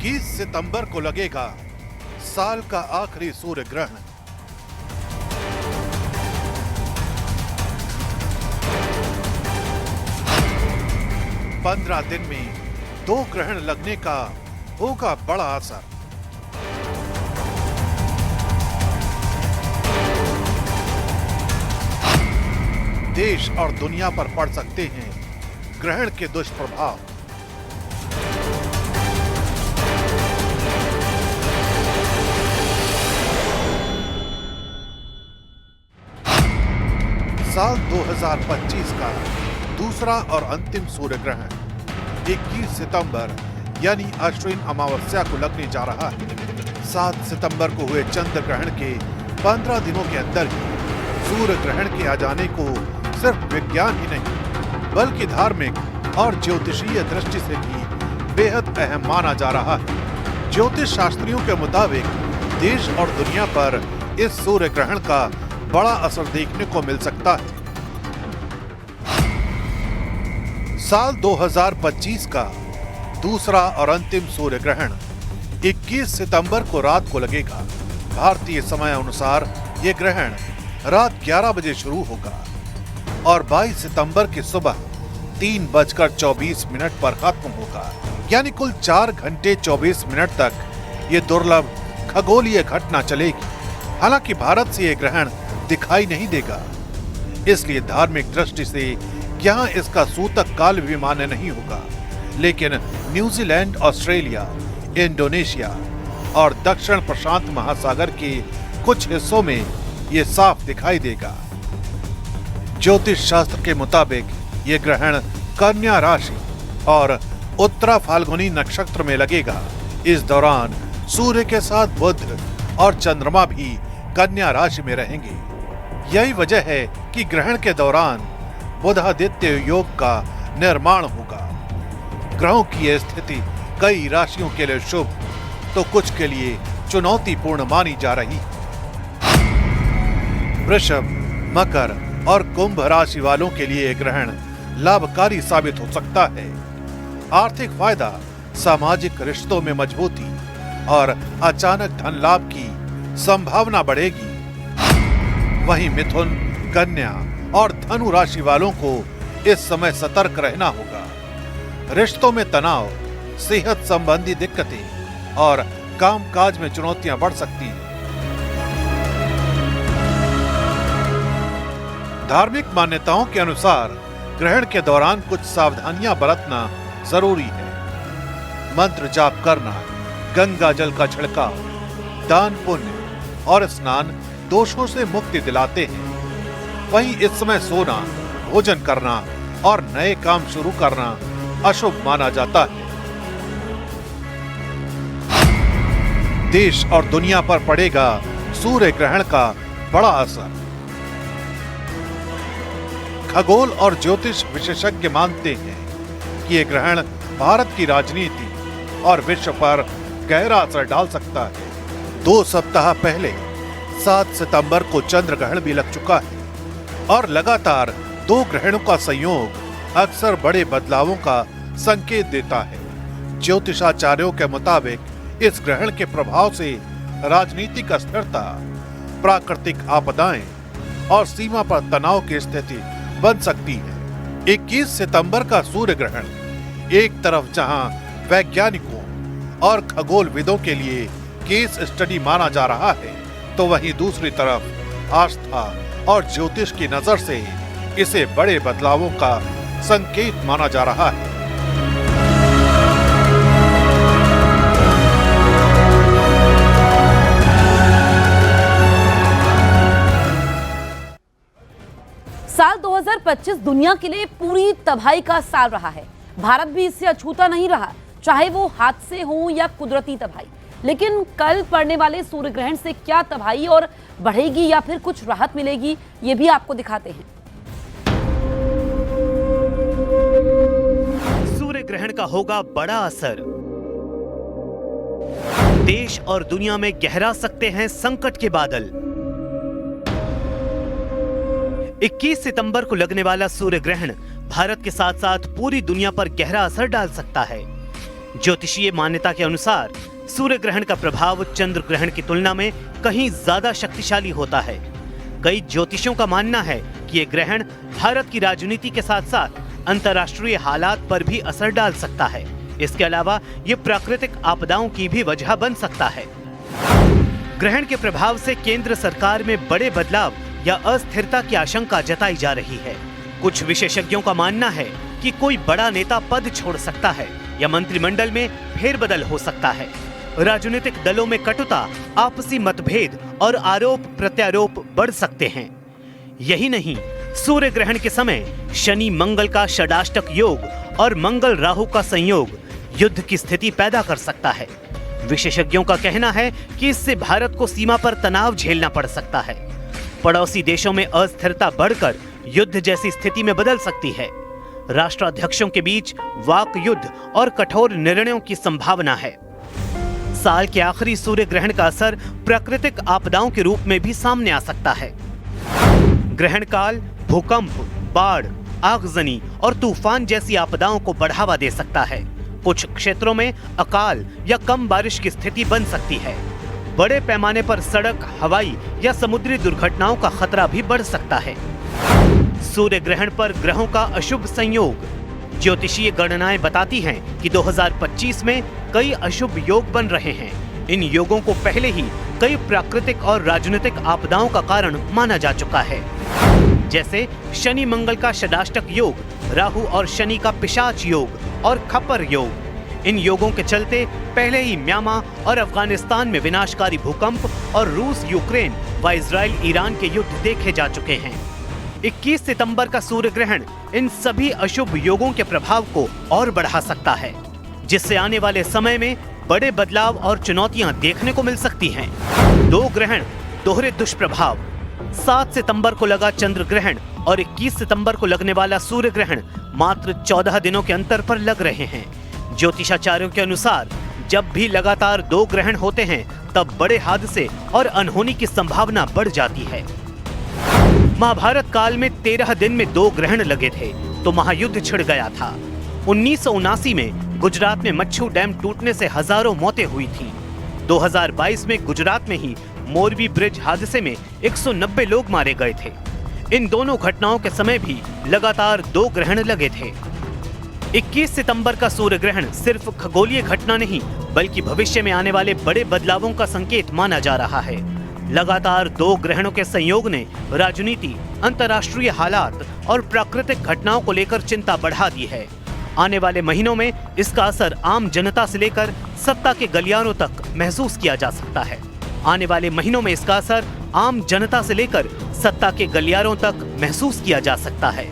21 सितंबर को लगेगा साल का आखिरी सूर्य ग्रहण। पंद्रह दिन में 2 ग्रहण लगने का होगा बड़ा असर। देश और दुनिया पर पड़ सकते हैं ग्रहण के दुष्प्रभाव। साल 2025 का दूसरा और अंतिम सूर्य ग्रहण 21 सितंबर यानी अश्विन अमावस्या को लगने जा रहा है। 7 सितंबर को हुए चंद्र ग्रहण के 15 दिनों के अंदर ही सूर्य ग्रहण के आ जाने को सिर्फ विज्ञान ही नहीं बल्कि धार्मिक और ज्योतिषीय दृष्टि से भी बेहद अहम माना जा रहा है। ज्योतिष शास्त्रियों के मुताबिक देश और दुनिया पर इस सूर्य ग्रहण का बड़ा असर देखने को मिल सकता है। साल 2025 का दूसरा और अंतिम सूर्य ग्रहण 21 सितंबर को रात को लगेगा। भारतीय समय अनुसार ये ग्रहण रात 11 बजे शुरू होगा और 22 सितंबर की सुबह 3:24 पर खत्म होगा। यानी कुल 4 घंटे 24 मिनट तक ये दुर्लभ खगोलीय घटना चलेगी। हालांकि भारत से ये ग्रहण दिखाई नहीं देगा, इसलिए धार्मिक दृष्टि से यहाँ इसका सूतक काल भी मान्य नहीं होगा। लेकिन न्यूजीलैंड, ऑस्ट्रेलिया, इंडोनेशिया और दक्षिण प्रशांत महासागर के कुछ हिस्सों में ये साफ दिखाई देगा। ज्योतिष शास्त्र के मुताबिक ये ग्रहण कन्या राशि और उत्तरा फाल्गुनी नक्षत्र में लगेगा। इस दौरान सूर्य के साथ बुध और चंद्रमा भी कन्या राशि में रहेंगे। यही वजह है कि ग्रहण के दौरान बुधादित्य योग का निर्माण होगा। ग्रहों की यह स्थिति कई राशियों के लिए शुभ तो कुछ के लिए चुनौतीपूर्ण मानी जा रही है। वृषभ, मकर और कुंभ राशि वालों के लिए ग्रहण लाभकारी साबित हो सकता है। आर्थिक फायदा, सामाजिक रिश्तों में मजबूती और अचानक धन लाभ की संभावना बढ़ेगी। वहीं मिथुन, कन्या और धनु राशि वालों को इस समय सतर्क रहना होगा। रिश्तों में तनाव, सेहत संबंधी दिक्कतें और कामकाज में चुनौतियां बढ़ सकती हैं। धार्मिक मान्यताओं के अनुसार ग्रहण के दौरान कुछ सावधानियां बरतना जरूरी है। मंत्र जाप करना, गंगा जल का छिड़काव, दान पुण्य और स्नान दोषों से मुक्ति दिलाते हैं। वहीं इस समय सोना, भोजन करना और नए काम शुरू करना अशुभ माना जाता है। देश और दुनिया पर पड़ेगा सूर्य ग्रहण का बड़ा असर। खगोल और ज्योतिष विशेषज्ञ मानते हैं कि यह ग्रहण भारत की राजनीति और विश्व पर गहरा असर डाल सकता है। 2 सप्ताह पहले 7 सितंबर को चंद्र ग्रहण भी लग चुका है और लगातार 2 ग्रहणों का संयोग अक्सर बड़े बदलावों का संकेत देता है। ज्योतिषाचार्यों के मुताबिक इस ग्रहण के प्रभाव से राजनीतिक अस्थिरता, प्राकृतिक आपदाएं और सीमा पर तनाव की स्थिति बन सकती है। 21 सितंबर का सूर्य ग्रहण एक तरफ जहां वैज्ञानिकों और खगोलविदों के लिए केस स्टडी माना जा रहा है, तो वहीं दूसरी तरफ आस्था और ज्योतिष की नजर से इसे बड़े बदलावों का संकेत माना जा रहा है। साल 2025 दुनिया के लिए पूरी तबाही का साल रहा है। भारत भी इससे अछूता नहीं रहा, चाहे वो हादसे हो या कुदरती तबाही। लेकिन कल पड़ने वाले सूर्य ग्रहण से क्या तबाही और बढ़ेगी या फिर कुछ राहत मिलेगी, ये भी आपको दिखाते हैं। सूर्य ग्रहण का होगा बड़ा असर। देश और दुनिया में गहरा सकते हैं संकट के बादल। 21 सितंबर को लगने वाला सूर्य ग्रहण भारत के साथ साथ पूरी दुनिया पर गहरा असर डाल सकता है। ज्योतिषीय मान्यता के अनुसार सूर्य ग्रहण का प्रभाव चंद्र ग्रहण की तुलना में कहीं ज्यादा शक्तिशाली होता है। कई ज्योतिषियों का मानना है कि ये ग्रहण भारत की राजनीति के साथ साथ अंतर्राष्ट्रीय हालात पर भी असर डाल सकता है। इसके अलावा ये प्राकृतिक आपदाओं की भी वजह बन सकता है। ग्रहण के प्रभाव से केंद्र सरकार में बड़े बदलाव या अस्थिरता की आशंका जताई जा रही है। कुछ विशेषज्ञों का मानना है कि कोई बड़ा नेता पद छोड़ सकता है या मंत्रिमंडल में फेरबदल हो सकता है। राजनीतिक दलों में कटुता, आपसी मतभेद और आरोप प्रत्यारोप बढ़ सकते हैं। यही नहीं, सूर्य ग्रहण के समय शनि मंगल का षडाष्टक योग और मंगल राहु का संयोग युद्ध की स्थिति पैदा कर सकता है। विशेषज्ञों का कहना है कि इससे भारत को सीमा पर तनाव झेलना पड़ सकता है। पड़ोसी देशों में अस्थिरता बढ़कर युद्ध जैसी स्थिति में बदल सकती है। राष्ट्राध्यक्षों के बीच वाक युद्ध और कठोर निर्णयों की संभावना है। साल के आखिरी सूर्य ग्रहण का असर प्राकृतिक आपदाओं के रूप में भी सामने आ सकता है। ग्रहण काल भूकंप, बाढ़, आगजनी और तूफान जैसी आपदाओं को बढ़ावा दे सकता है। कुछ क्षेत्रों में अकाल या कम बारिश की स्थिति बन सकती है। बड़े पैमाने पर सड़क, हवाई या समुद्री दुर्घटनाओं का खतरा भी बढ़ सकता है। सूर्य ग्रहण पर ग्रहों का अशुभ संयोग। ज्योतिषीय गणनाएं बताती हैं कि 2025 में कई अशुभ योग बन रहे हैं। इन योगों को पहले ही कई प्राकृतिक और राजनीतिक आपदाओं का कारण माना जा चुका है, जैसे शनि मंगल का षडाष्टक योग, राहु और शनि का पिशाच योग और खप्पर योग। इन योगों के चलते पहले ही म्यांमार और अफगानिस्तान में विनाशकारी भूकंप और रूस यूक्रेन व इजराइल ईरान के युद्ध देखे जा चुके हैं। 21 सितंबर का सूर्य ग्रहण इन सभी अशुभ योगों के प्रभाव को और बढ़ा सकता है, जिससे आने वाले समय में बड़े बदलाव और चुनौतियां देखने को मिल सकती हैं। दो ग्रहण, दोहरे दुष्प्रभाव। 7 सितंबर को लगा चंद्र ग्रहण और 21 सितंबर को लगने वाला सूर्य ग्रहण मात्र 14 दिनों के अंतर पर लग रहे हैं। ज्योतिषाचार्यों के अनुसार जब भी लगातार 2 ग्रहण होते हैं तब बड़े हादसे और अनहोनी की संभावना बढ़ जाती है। महाभारत काल में 13 दिन में 2 ग्रहण लगे थे तो महायुद्ध छिड़ गया था। 1979 में गुजरात में मच्छू डैम टूटने से हजारों मौतें हुई थी। 2022 में गुजरात में ही मोरबी ब्रिज हादसे में 190 लोग मारे गए थे। इन दोनों घटनाओं के समय भी लगातार 2 ग्रहण लगे थे। 21 सितंबर का सूर्य ग्रहण सिर्फ खगोलीय घटना नहीं बल्कि भविष्य में आने वाले बड़े बदलावों का संकेत माना जा रहा है। लगातार 2 ग्रहणों के संयोग ने राजनीति, अंतर्राष्ट्रीय हालात और प्राकृतिक घटनाओं को लेकर चिंता बढ़ा दी है। आने वाले महीनों में इसका असर आम जनता से लेकर सत्ता के गलियारों तक महसूस किया जा सकता है। आने वाले महीनों में इसका असर आम जनता से लेकर सत्ता के गलियारों तक महसूस किया जा सकता है।